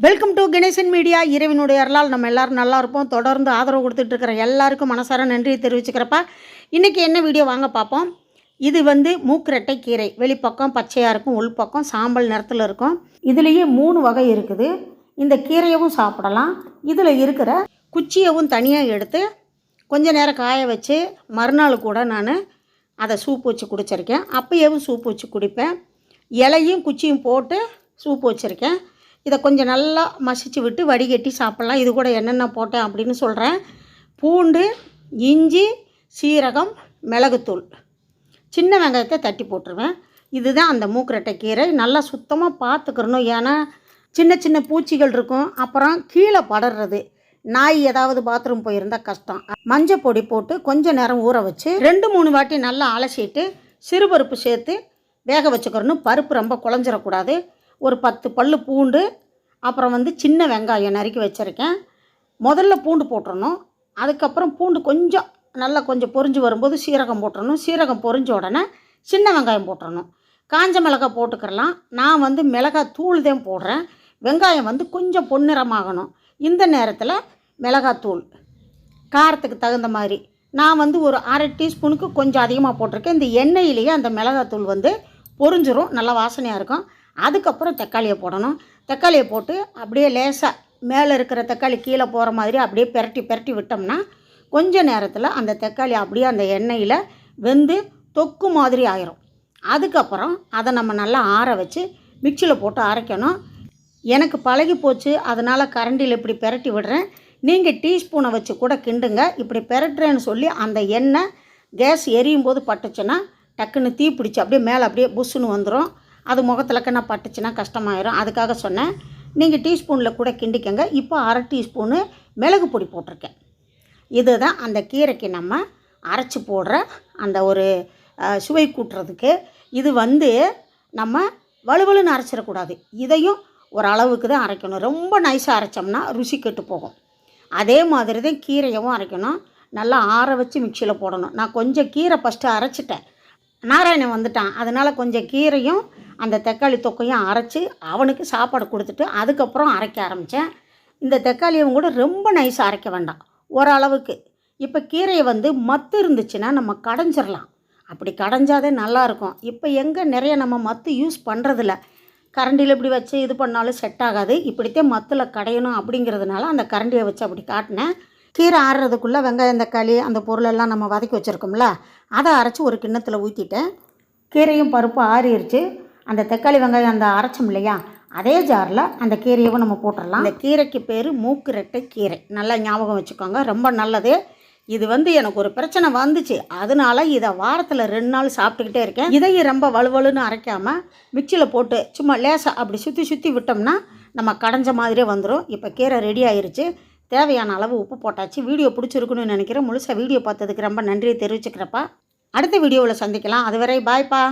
Welcome to Ganesan media. இறைவனுடைய அருளால் நம்ம எல்லோரும் நல்லா இருப்போம். தொடர்ந்து ஆதரவு கொடுத்துட்ருக்கிற எல்லாருக்கும் மனசார நன்றியை தெரிவிச்சுக்கிறப்பா. இன்றைக்கி என்ன வீடியோ வாங்க பார்ப்போம். இது மூக்குரட்டை கீரை. வெளிப்பக்கம் பச்சையாக இருக்கும், உள்பக்கம் சாம்பல் நிறத்தில் இருக்கும். இதுலேயே 3 வகை இருக்குது. இந்த கீரையவும் சாப்பிடலாம். இதில் இருக்கிற குச்சியவும் தனியாக எடுத்து கொஞ்ச நேரம் காய வச்சு மறுநாள் கூட நான் அதை சூப்பு வச்சு குடிச்சிருக்கேன். அப்போயேவும் சூப்பு வச்சு குடிப்பேன். இலையும் குச்சியும் போட்டு சூப்பு வச்சுருக்கேன். இதை கொஞ்சம் நல்லா மசிச்சு விட்டு வடிகட்டி சாப்பிட்லாம். இது கூட என்னென்ன போட்டேன் அப்படின்னு சொல்கிறேன். பூண்டு, இஞ்சி, சீரகம், மிளகுத்தூள், சின்ன வெங்காயத்தை தட்டி போட்டுருவேன். இதுதான் அந்த மூக்குரட்டை கீரை. நல்லா சுத்தமாக பார்த்துக்கிறணும். ஏன்னா சின்ன சின்ன பூச்சிகள் இருக்கும். அப்புறம் கீழே படர்றது, நாய் ஏதாவது பாத்ரூம் போயிருந்தால் கஷ்டம். மஞ்சள் பொடி போட்டு கொஞ்சம் நேரம் ஊற வச்சு 2-3 வாட்டி நல்லா அலசிட்டு சிறுபருப்பு சேர்த்து வேக வச்சுக்கிறணும். பருப்பு ரொம்ப குழஞ்சிடக்கூடாது. ஒரு 10 பல் பூண்டு, அப்புறம் சின்ன வெங்காயம் நறுக்கி வச்சுருக்கேன். முதல்ல பூண்டு போட்டுறணும். அதுக்கப்புறம் பூண்டு கொஞ்சம் பொரிஞ்சு வரும்போது சீரகம் போட்டுறணும். சீரகம் பொரிஞ்ச உடனே சின்ன வெங்காயம் போட்டுறணும். காஞ்ச மிளகாய் போட்டுக்கிறலாம். நான் மிளகாய் தூள் தான் போடுறேன். வெங்காயம் கொஞ்சம் பொன்னிறமாகணும். இந்த நேரத்தில் மிளகாத்தூள் காரத்துக்கு தகுந்த மாதிரி நான் ஒரு 1/2 டீஸ்பூனுக்கு கொஞ்சம் அதிகமாக போட்டிருக்கேன். இந்த எண்ணெயிலேயே அந்த மிளகாத்தூள் பொரிஞ்சிரும், நல்லா வாசனையாக இருக்கும். அதுக்கப்புறம் தக்காளியை போடணும். தக்காளியை போட்டு அப்படியே லேசாக மேலே இருக்கிற தக்காளி கீழே போகிற மாதிரி அப்படியே பெரட்டி விட்டோம்னா கொஞ்ச நேரத்தில் அந்த தக்காளி அப்படியே அந்த எண்ணெயில் வெந்து தொக்கு மாதிரி ஆயிரும். அதுக்கப்புறம் அதை நம்ம நல்லா ஆற வச்சு மிக்சியில் போட்டு அரைக்கணும். எனக்கு பழகி போச்சு, அதனால் கரண்டியில் இப்படி பெரட்டி விடுறேன். நீங்கள் டீஸ்பூனை வச்சு கூட கிண்டுங்க. இப்படி பெரட்டுறேன்னு சொல்லி அந்த எண்ணெய் கேஸ் எரியும் போது பட்டுச்சுன்னா டக்குன்னு தீ பிடிச்சி அப்படியே மேலே அப்படியே புஷ்ஷுன்னு வந்துடும். அது முகத்திலக்கண்ணா பட்டுச்சுன்னா கஷ்டமாயிரும். அதுக்காக சொன்னேன். நீங்கள் டீஸ்பூனில் கூட கிண்டிக்கங்க. இப்போ 1/2 டீஸ்பூனு மிளகு பொடி போட்டிருக்கேன். இதுதான் அந்த கீரைக்கு நம்ம அரைச்சி போடுற அந்த ஒரு சுவை கூட்டுறதுக்கு. இது நம்ம வலுவலுன்னு அரைச்சிடக்கூடாது. இதையும் ஒரு அளவுக்கு தான் அரைக்கணும். ரொம்ப நைஸாக அரைச்சோம்னா ருசி கெட்டு போகும். அதே மாதிரி தான் கீரையவும் அரைக்கணும். நல்லா ஆற வச்சு மிக்சியில் போடணும். நான் கொஞ்சம் கீரை ஃபஸ்ட்டு அரைச்சிட்டேன். நாராயணன் வந்துட்டான், அதனால் கொஞ்சம் கீரையும் அந்த தக்காளி தொக்கையும் அரைச்சி அவனுக்கு சாப்பாடு கொடுத்துட்டு அதுக்கப்புறம் அரைக்க ஆரம்பித்தேன். இந்த தக்காளியும் கூட ரொம்ப நைஸாக அரைக்க வேண்டாம், ஓரளவுக்கு. இப்போ கீரையை மத்து இருந்துச்சுன்னா நம்ம கடைஞ்சிடலாம். அப்படி கடைஞ்சாதே நல்லாயிருக்கும். இப்போ எங்கே நிறைய நம்ம மத்து யூஸ் பண்ணுறதில்ல. கரண்டியில் இப்படி வச்சு இது பண்ணாலும் செட் ஆகாது. இப்படித்தான் மத்தில் கடையணும் அப்படிங்கிறதுனால அந்த கரண்டியை வச்சு அப்படி காட்டினேன். கீரை ஆறுறதுக்குள்ளே வெங்காயம் தக்காளி அந்த பொருளெல்லாம் நம்ம வதக்கி வச்சுருக்கோம்ல, அதை அரைச்சி ஒரு கிண்ணத்தில் ஊற்றிட்டேன். கீரையும் பருப்பு ஆறிடுச்சு. அந்த தக்காளி வெங்காயம் அந்த அரைச்சோம் இல்லையா, அதே ஜாரில் அந்த கீரையவும் நம்ம போட்டுடலாம். அந்த கீரைக்கு பேர் மூக்குரட்டை கீரை. நல்லா ஞாபகம் வச்சுக்கோங்க, ரொம்ப நல்லது. இது எனக்கு ஒரு பிரச்சனை வந்துச்சு, அதனால இதை வாரத்தில் 2 நாள் சாப்பிட்டுக்கிட்டே இருக்கேன். இதையும் ரொம்ப வலுவலுன்னு அரைக்காமல் மிக்சியில் போட்டு சும்மா லேசாக அப்படி சுற்றி விட்டோம்னா நம்ம கடைஞ்ச மாதிரியே வந்துடும். இப்போ கீரை ரெடி ஆயிடுச்சு. தேவையான அளவு உப்பு போட்டாச்சு. வீடியோ பிடிச்சிருக்குன்னு நினைக்கிறேன். முழுசாக வீடியோ பார்த்ததுக்கு ரொம்ப நன்றியை தெரிவிச்சுக்கிறப்பா. அடுத்த வீடியோவில் சந்திக்கலாம். அதுவரை பாய்ப்பா.